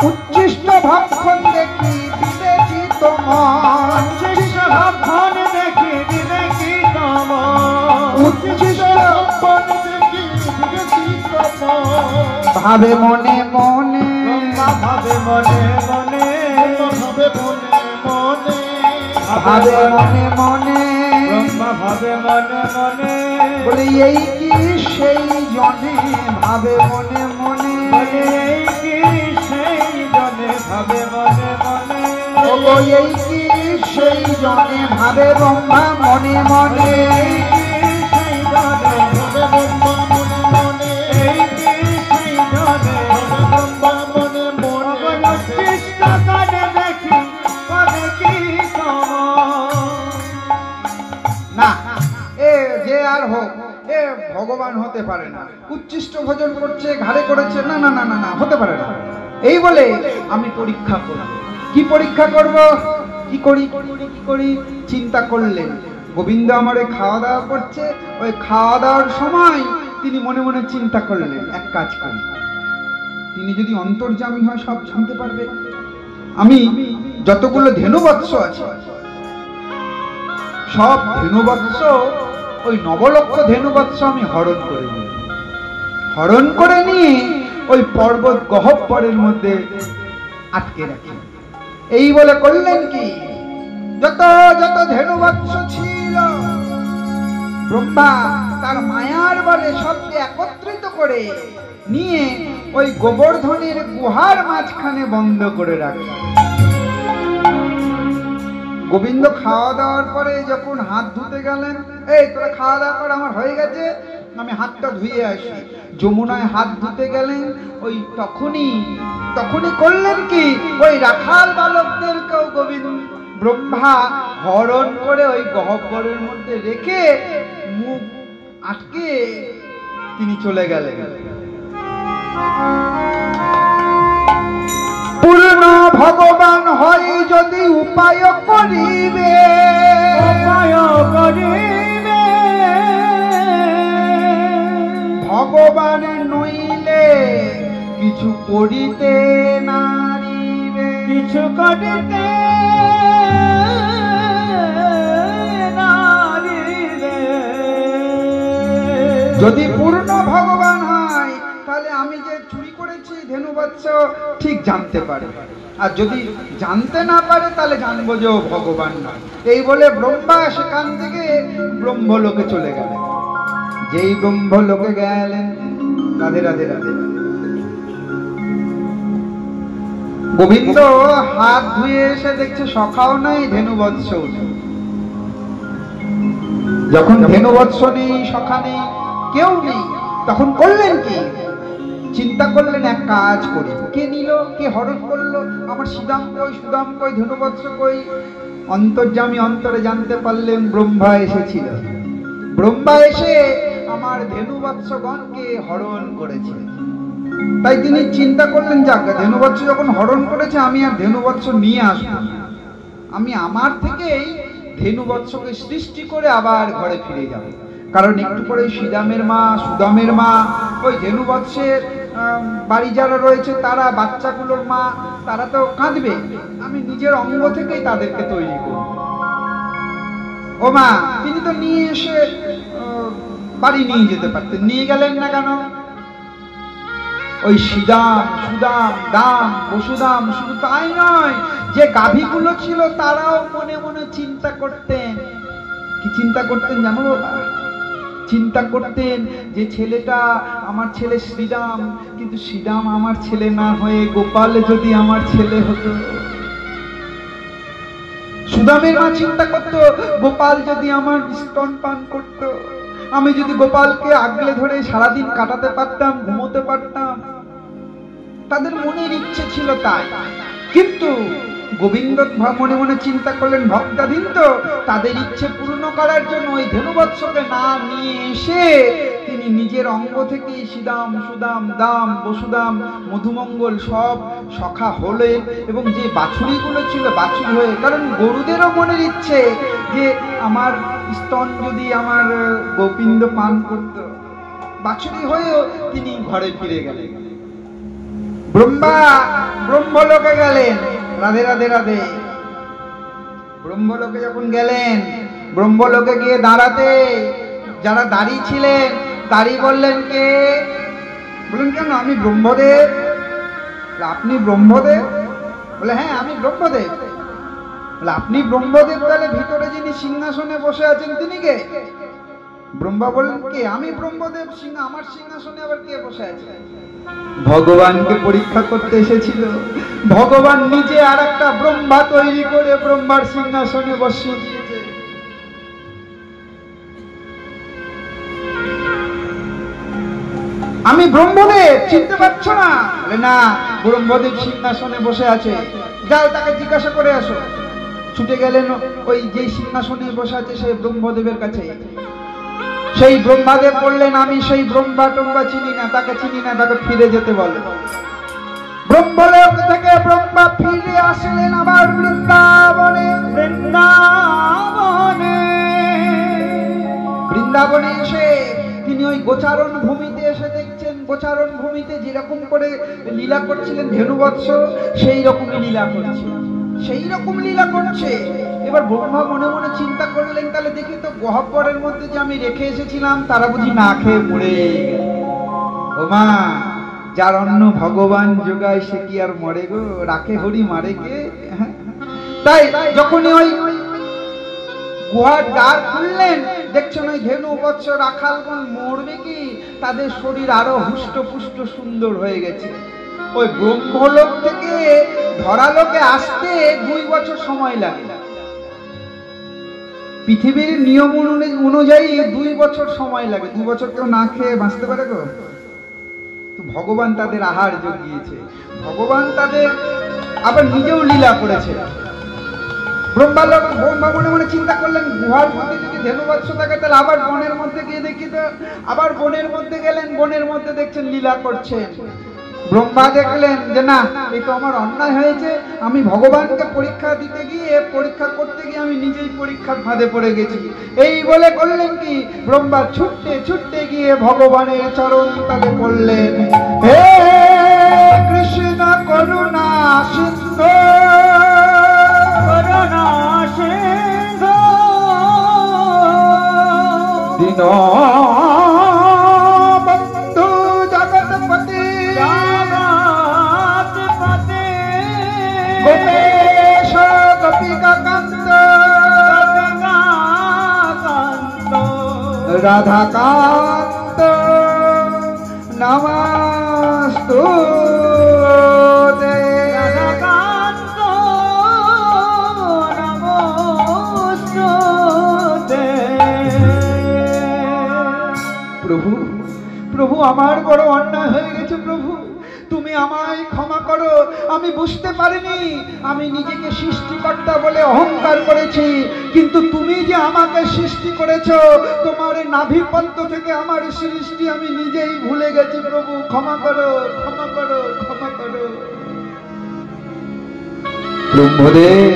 উচ্ছিষ্ট ভক্ষণ দেখি বিবেচিত মন, উচ্ছিষ্ট ভক্ষণ দেখি বিবেচিত মন, উচ্ছিষ্ট ভক্ষণ দেখি বিবেচিত মন। ভাবে মনে মনে, ব্রহ্মা ভাবে মনে মনে, ভাবে মনে মনে, ভাবে মনে মনে, ব্রহ্মা ভাবে মনে মনে, বলে এই কি সেই জনে ভাবে মনে মনে, বলে এই কি সেই জনে ভাবে মনে মনে, ওগো এই কি সেই জনে ভাবে ব্রহ্মা মনে মনে, এই কি সেই জনে ভাবে ব্রহ্মা মনে মনে, এই কি সেই জনে ভাবে ব্রহ্মা মনে মনে, কৃষ্ণ কানে দেখি করে কি না এ যে আর হোক এ ভগবান হতে পারে না, উচ্ছিষ্ট ভোজন করছে ঘাড়ে করেছে, না না না না না হতে পারে না। এই বলে আমি পরীক্ষা করব। কি পরীক্ষা করব? কি করি কি করি চিন্তা করলেন। গোবিন্দ আমারে খাওয়া দাওয়া করছে, ওই খাওয়া দাওয়ার সময় তিনি মনে মনে চিন্তা করলেন এক কাজ করি, তিনি যদি অন্তর্যামী হয় সব জানতে পারবে। আমি যতগুলো ধেনুবৎস আছে সব ধেনুবৎস, ওই 9 লক্ষ ধেনুবৎস আমি হরণ করে নিই, হরণ করে নিয়ে ওই পর্বত গহ্বরের মধ্যে আটকে রাখি। এই বলে করলেন কি, যত যত ধেনুবৎস ছিল ব্রহ্মা তার মায়ার বলে সবকে একত্রিত করে নিয়ে ওই গোবর্ধনের গুহার মাঝখানে বন্ধ করে রাখে। গোবিন্দ খাওয়া দাওয়ার পরে যখন হাত ধুতে গেলেন, এই তোরা খাওয়া দাওয়া কর, আমার হয়ে গেছে, আমি হাতটা ধুয়ে আসি। যমুনায় হাত ধুতে গেলেন, ওই তখনই করলেন কি, ওই রাখাল বালকদেরকেও গোবিন্দ ব্রহ্মা হরণ করে ওই গহ্বরের মধ্যে রেখে মুখ আটকে তিনি চলে গেলেন। পূর্ণ ভগবান হয় যদি উপায় করিবে, উপায় করিবে, ভগবান নইলে কিছু করিতে নারিবে, কিছু করিতে নারিবে। যদি পূর্ণ ভগবান হয় তাহলে আমি যে চুরি করেছি ধেনুবৎস ঠিক জানতে পারে, আর যদি জানতে না পারে তাহলে জানবো যে ও ভগবান নয়। এই বলে ব্রহ্মা সেখান থেকে ব্রহ্মলোকে চলে গেলেন। যেই ব্রহ্মলোকে গেলেন, রাধে রাধে রাধে, গোবিন্দ হাত ধুয়ে এসে দেখছে সখাও নাই, ধেনুবৎস নেই। যখন ধেনুবৎস নেই, সখা নেই, কেউ নেই, তখন করলেন কি, চিন্তা করলেন এক কাজ করি। কে নিল, কে হরণ করলো, আমার সুদাম কই, সুদাম কই, ধেনুবৎস কই? অন্তর্যামী অন্তরে জানতে পারলেন ব্রহ্মা এসেছিল। ব্রহ্মা এসে আমার ধেনুবৎসগণকে হরণ করেছে। তাই তিনি চিন্তা করলেন, যাক ধেনুবৎস যখন হরণ করেছে আমি আর ধেনুবৎস নিয়ে আসবো না, আমি আমার থেকেই ধেনুবৎসকে সৃষ্টি করে আবার ঘরে ফিরে যাব। কারণ একটু পরে সুদামের মা ওই ধেনুবৎসের বাড়ি যারা রয়েছে তারা, বাচ্চাগুলোর মা, তারা তো কাঁদবে, আমি নিজের অঙ্গ থেকেই তাদেরকে তৈরি করব। ও মা, তিনি তো নিয়ে এসে বাড়ি নিয়ে যেতে পারতেন, নিয়ে গেলেন না কেন? ওই সুদাম, দাম, বসুদাম, শুধু তাই নয়, যে গাভীগুলো ছিল তারাও মনে মনে চিন্তা করতেন। কি চিন্তা করতেন জানো বাবা? চিন্তা করতেন যে ছেলেটা আমার ছেলে শ্রীরাম, কিন্তু শ্রীরাম আমার ছেলে না হয়ে গোপাল যদি আমার ছেলে হতো। সুদামের মা চিন্তা করত, গোপাল যদি আমার স্তন পান করত, আমি যদি গোপালকে আগলে ধরে সারাদিন কাটাতে পারতাম, ঘুমোতে পারতাম। তাদের মনের ইচ্ছে ছিল তাই। কিন্তু গোবিন্দ মনে মনে চিন্তা করলেন, ভক্তাধীন তো, তাদের ইচ্ছে পূর্ণ করার জন্য ওই ধেনুবৎসকে না নিয়ে এসে তিনি নিজের অঙ্গ থেকে সুদাম, দাম, বসুদাম, মধুমঙ্গল সব সখা হলেন, এবং যে বাছুরিগুলো ছিল বাছুরি হয়ে, কারণ গরুদেরও মনের ইচ্ছে যে আমার স্তন যদি আমার গোবিন্দ পান করত, বাছুরি হয়েও তিনি ঘরে ফিরে গেলেন। ব্রহ্মা ব্রহ্মলোকে গেলেন। রাধে রাধে রাধে। ব্রহ্মলোকে যখন গেলেন, ব্রহ্মলোকে গিয়ে দাঁড়াতে যারা দাঁড়িয়ে ছিলেন, দাঁড়িয়ে বললেন, কে? বললেন, কেন? আমি ব্রহ্মদেব। আপনি ব্রহ্মদেব? বলে, হ্যাঁ আমি ব্রহ্মদেব। বলে আপনি ব্রহ্মদেব, তাহলে ভিতরে যিনি সিংহাসনে বসে আছেন তিনি কে? ব্রহ্মা বললেন কে? আমি ব্রহ্মদেব, আমার সিংহাসনে আবার কে বসে আছে? ভগবানকে পরীক্ষা করতে এসেছিল। ভগবান নিজে আর একটা ব্রহ্মা তৈরি করে ব্রহ্মার সিংহাসনে বসিয়ে দিয়েছে। আমি ব্রহ্মদেব, চিনতে পারছো না? বলে না, ব্রহ্মদেব সিংহাসনে বসে আছে, যাও তাকে জিজ্ঞাসা করে আসো। ছুটে গেলেন ওই যে সিংহাসনে বসে আছে সেই ব্রহ্মদেবের কাছে। সেই ব্রহ্মাদেব বললেন আমি সেই ব্রহ্মা টম্বা চিনি না, তাকে চিনি না, তাকে ফিরে যেতে বলে। ব্রহ্মলোক থেকে ব্রহ্মা ফিরে আসলেন আবার বৃন্দাবনে। বৃন্দাবনে এসে তিনি ওই গোচারণ ভূমিতে এসে দেখছেন, গোচারণ ভূমিতে যেরকম করে লীলা করছিলেন ধেনুবৎস, সেই রকমই লীলা করছে, সেই রকম লীলা করছে। এবার ব্রহ্মা মনে মনে চিন্তা করলেন, তাহলে দেখি তো গহ্বরের মধ্যে যে আমি রেখে এসেছিলাম তারা বুঝি না খেয়ে মরে গেল। ও মা, যার অন্ন ভগবান যোগায় সে কি আর মরে গো? রাখে হরি মারে কে? তাই যখনই ওই গুহার দ্বার খুললেন, দেখছেন ওই ধেনু বৎস রাখালগণ মরবে কি, তাদের শরীর আরো হুষ্টপুষ্ট সুন্দর হয়ে গেছে। ওই ব্রহ্মলোক থেকে ধরালোকে আসতে 2 বছর সময় লাগে। পৃথিবীর নিয়ম অনুযায়ী 2 বছর সময় লাগে। 2 বছর কেউ না খেয়ে বাঁচতে পারে গো? ভগবান তাদের আহার জুগিয়েছে, ভগবান তাদের আবার নিজেও লীলা করেছে। ব্রহ্মা মনে মনে চিন্তা করলেন, গুহার মধ্যে যদি ধেনুবৎস থাকে তাহলে আবার বনের মধ্যে গিয়ে দেখি তো। আবার বনের মধ্যে গেলেন, বনের মধ্যে দেখছেন লীলা করছেন। ব্রহ্মা দেখলেন যে না, এই তো আমার অন্যায় হয়েছে, আমি ভগবানকে পরীক্ষা দিতে গিয়ে, পরীক্ষা করতে গিয়ে আমি নিজেই পরীক্ষার ফাঁদে পড়ে গেছি। এই বলে করলেন কি, ব্রহ্মা ছুটতে ছুটতে গিয়ে ভগবানের চরণ তলে পড়লেন। হে কৃষ্ণ করুণা সিন্ধু, করুণা সিন্ধু দীন বন্ধু জগৎপতি, জগৎপতি গোপেশ গোপিকা কান্ত, রাধা কান্ত নমস্তুতে। রাধা কান্ত নমস্তুতে। প্রভু, প্রভু আমার বড় অন্যায় হয়ে গেছে, প্রভু তুমি আমায় ক্ষমা করো। আমি বুঝতে পারিনি, আমি নিজেকে সৃষ্টিকর্তা বলে অহংকার করেছি, কিন্তু তুমি যে আমাকে সৃষ্টি করেছো, তোমার নাভিপদ্ম থেকে আমার সৃষ্টি আমি নিজেই ভুলে গেছি। প্রভু ক্ষমা করো, ক্ষমা করো, ক্ষমা করো। ব্রহ্মদেব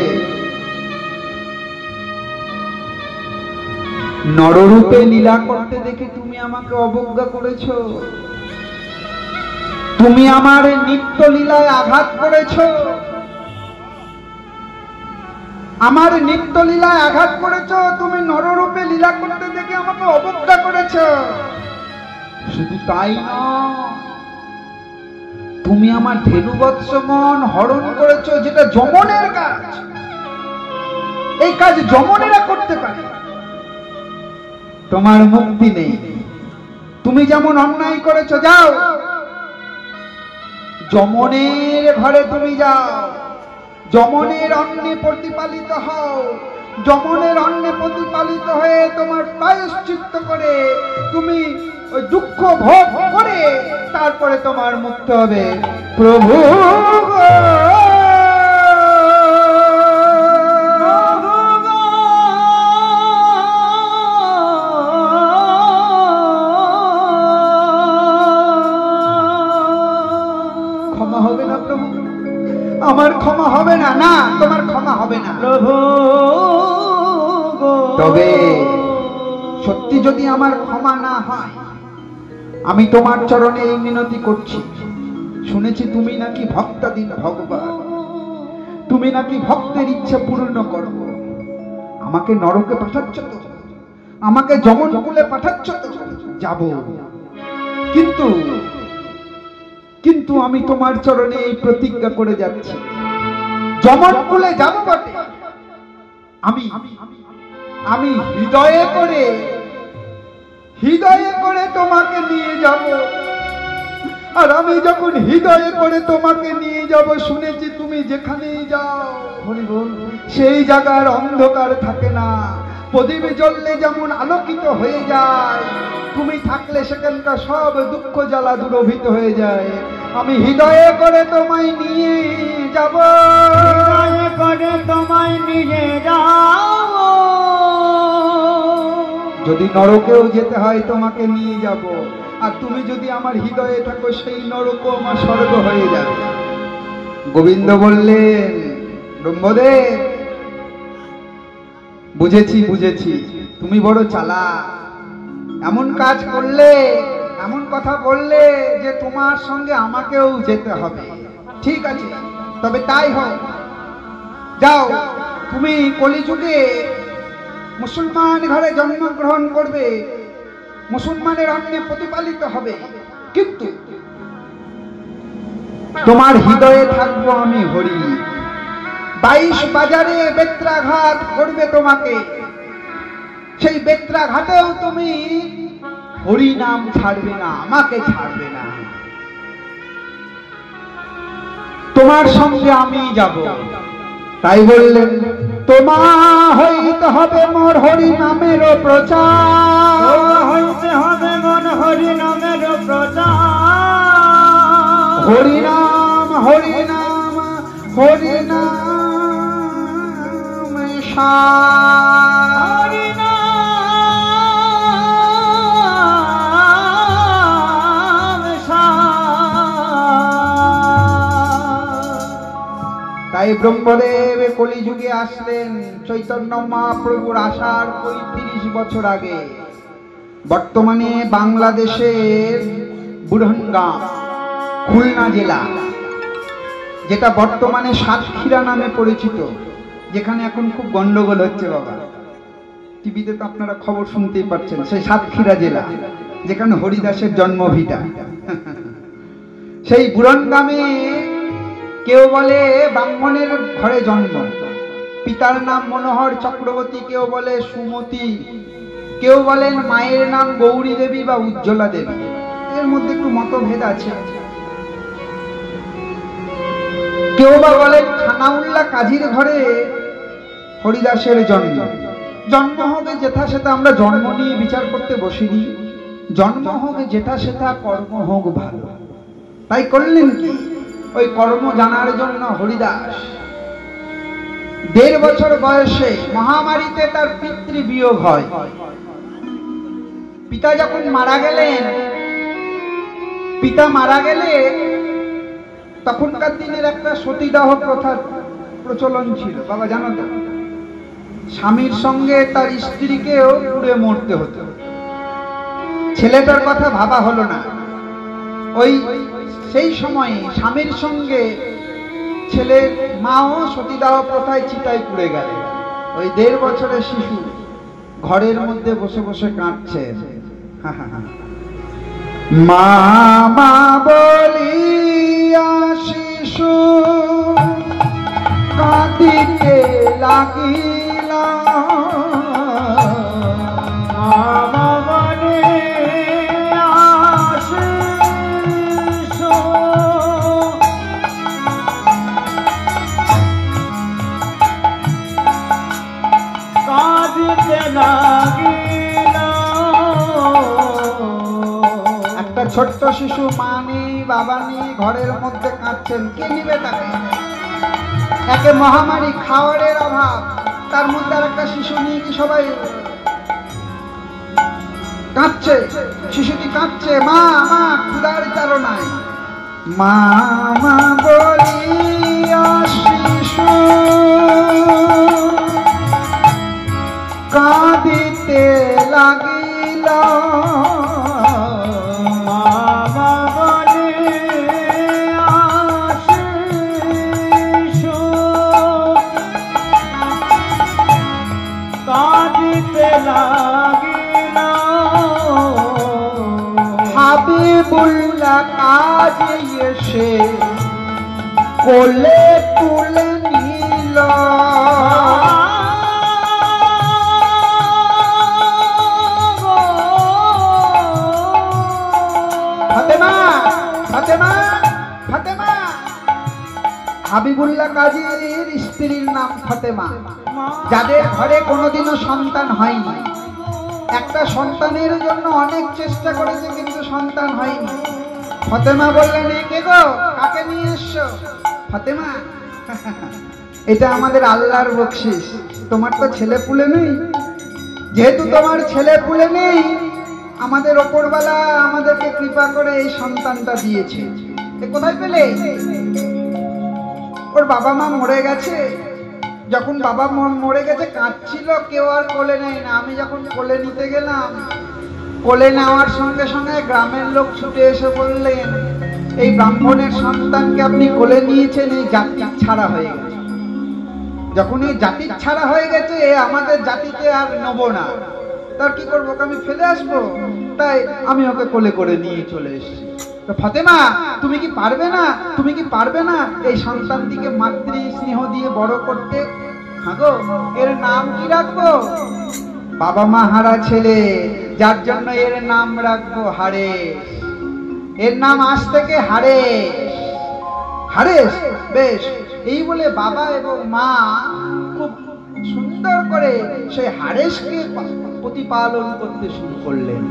নররূপে লীলা করতে দেখে তুমি আমাকে অবজ্ঞা করেছো, তুমি আমার নিত্য লীলায় আঘাত করেছ, আমার নিত্য লীলায় আঘাত করেছ। তুমি নররূপে লীলা করতে দেখে আমাকে অবজ্ঞা করেছ। শুধু তাই নয়, তুমি আমার ধেনুবৎসমন হরণ করেছ, যেটা যমনের কাজ। এই কাজ যমনেরা করতে পারে, তোমার মুক্তি নেই। তুমি যেমন অন্যায় করেছ, যাও যমনের ঘরে তুমি যাও, যমনের অন্নে প্রতিপালিত হও। যমনের অন্নে প্রতিপালিত হয়ে তোমার প্রায়শ্চিত্ত করে তুমি ওই দুঃখ ভোগ করে তারপরে তোমার মুক্তি হবে। প্রভু আমার ক্ষমা হবে না। না, তোমার ক্ষমা হবে না প্রভু। তবে সত্যি যদি আমার ক্ষমা না হয়, আমি তোমার চরণে এই মিনতি করছি। শুনেছি তুমি নাকি ভক্তাধীন ভগবান, তুমি নাকি ভক্তের ইচ্ছা পূর্ণ করো। আমাকে নরকে পাঠাচ্ছ তো, আমাকে যমনকুলে পাঠাচ্ছ তো, যাব। কিন্তু আমি তোমার চরণে এই প্রতিজ্ঞা করে যাচ্ছি, যমনকুলে যাব বটে, আমি হৃদয়ে করে তোমাকে নিয়ে যাব। আর আমি যখন হৃদয়ে করে তোমাকে নিয়ে যাব, শুনেছি তুমি যেখানেই যাও সেই জায়গার অন্ধকার থাকে না, প্রদীপ জ্বললে যেমন আলোকিত হয়ে যায়, তুমি থাকলে সেখানকার সব দুঃখ জ্বালা দূরভূত হয়ে যায়। আমি হৃদয়ে করে তোমায় নিয়ে যাব, হৃদয়ে করে তোমায় নিয়ে যাব। যদি নরকেও যেতে হয় তোমাকে নিয়ে যাব, আর তুমি যদি আমার হৃদয়ে থাকো সেই নরকও আমার স্বর্গ হয়ে যাবে। গোবিন্দ বললেন, ব্রহ্মদেব বুঝেছি তুমি বড় চালাক, এমন কাজ করলে, এমন কথা বললে যে তোমার সঙ্গে আমাকেও যেতে হবে। ঠিক আছে, তবে তাই হয়। যাও, তুমি কলিযুগে মুসলমান ঘরে জন্মগ্রহণ করবে, মুসলমানের অন্নে প্রতিপালিত হবে, কিন্তু তোমার হৃদয়ে থাকবো আমি হরি। 22 বাজারে বেত্রাঘাত করবে তোমাকে, সেই বেত্রাঘাতেও তুমি হরি নাম ছাড়বে না, আমাকে ছাড়বে না, তোমার সঙ্গে আমি যাব। তাই বললেন, তোমা হইতে হবে মোর হরি নামেরও প্রচার, হইতে হবে মোর হরি নামেরও প্রচার। হরি নাম হরি নাম হরি নাম হরি নাম তাই ব্রহ্মদেব কলিযুগে আসলেন চৈতন্য মহাপ্রভুর আসার 35 বছর আগে। বর্তমানে বাংলাদেশের বুড়নগাঁও, খুলনা জেলা, যেটা বর্তমানে সাতক্ষীরা নামে পরিচিত, যেখানে এখন খুব গন্ডগোল হচ্ছে বাবা, টিভিতে তো আপনারা খবর শুনতেই পাচ্ছেন, সেই সাতক্ষীরা জেলা যেখানে হরিদাসের জন্মভিটা। সেই বুড়নগামে কেউ বলে ব্রাহ্মণের ঘরে জন্ম, পিতার নাম মনোহর চক্রবর্তী, কেউ বলে সুমতি, কেউ বলেন মায়ের নাম গৌরী দেবী বা উজ্জ্বলা দেবী, এর মধ্যে একটু মতভেদ আছে। কেউ বা বলেন খানাউল্লাহ কাজীর ঘরে হরিদাসের জন্ম। জন্ম হবে যেথা সেটা আমরা জন্ম নিয়ে বিচার করতে বসিনি, জন্ম হবে যেথা সেটা, কর্ম হোক ভালো। তাই করলেন কি, ওই কর্ম জানার জন্য হরিদাস 1.5 বছর বয়সে মহামারীতে তার পিতৃবিয়োগ হয়। পিতা যখন মারা গেলেন, পিতা মারা গেলে তখনকার দিনের একটা সতীদাহ প্রথার প্রচলন ছিল বাবা, জানো তো? স্বামীর সঙ্গে তার স্ত্রীকেও পুড়ে মরতে হতো। ছেলেটার কথা ভাবা হলো না, ওই সেই সময়ে স্বামীর সঙ্গে ছেলের মাও সতীদাহ প্রথায় চিতায় পুড়ে গেলেন। ওই 1.5 বছরের শিশু ঘরের মধ্যে বসে বসে কাঁদছে, মামা বলিয়া শিশু কাঁদিতে লাগিল, মামা বলিয়া শিশু কাঁদিতে লাগিল। একটা ছোট্ট শিশু, মা নেই বাবা নেই, ঘরের মধ্যে কাঁদছেন, কে নিবে তাকে? একে মহামারী, খাওয়ারের অভাব, তার মধ্যে আর একটা শিশু নিয়ে কি সবাই কাঁদছে? শিশুটি কাঁদছে, মা মা ক্ষুধার তাড়নায়। মা মা বলিয়া শিশু কাঁদিতে লাগিল, মামা বলিয়া শিশু কাঁদিতে লাগিল। হাবিবুল্লাহ কাজে এসে কোলে তুলে নিল, হাবিবুল্লাহ কাজীর স্ত্রীর নাম ফাতেমা, যাদের ঘরে কোনোদিনও সন্তান হয়নি। একটা সন্তানের জন্য অনেক চেষ্টা করেছে, কিন্তু সন্তান হয়নি। ফাতেমা বললেন, এ কে গো, কাকে নিয়ে এসছো? ফাতেমা, এটা আমাদের আল্লাহর বকশিস, তোমার তো ছেলে পুলে নেই। যেহেতু তোমার ছেলে পুলে নেই, আমাদের ওপরওয়ালা আমাদেরকে কৃপা করে এই সন্তানটা দিয়েছে। এ কোথায় পেলে? ওর বাবা মা মরে গেছে। যখন বাবা মরে গেছে কাঁদছিল, কেউ আর কোলে নেয় না। আমি যখন কোলে নিতে গেলাম, কোলে নেওয়ার সঙ্গে সঙ্গে গ্রামের লোক ছুটে এসে বললেন, এই ব্রাহ্মণের সন্তানকে আপনি কোলে নিয়েছেন, এই জাতি ছাড়া হয়ে গেছে। যখন এই জাতি ছাড়া হয়ে গেছে, আমাদের জাতিতে আর নেব না, তার কি করবো, আমি ফেলে আসবো? তাই আমি ওকে কোলে করে নিয়ে চলে এসেছি। তো ফাতেমা, তুমি কি পারবে না, তুমি কি পারবে না এই সন্তানটিকে মাতৃ স্নেহ দিয়ে বড় করতে? হ্যাঁ গো, এর নাম কি রাখবো? বাবা মা হারা ছেলে, যার জন্য এর নাম রাখবো হারেস। এর নাম আজ থেকে হারেস। হারেস, বেশ। এই বলে বাবা এবং মা খুব সুন্দর করে সেই হারেসকে প্রতিপালন করতে শুরু করলেন।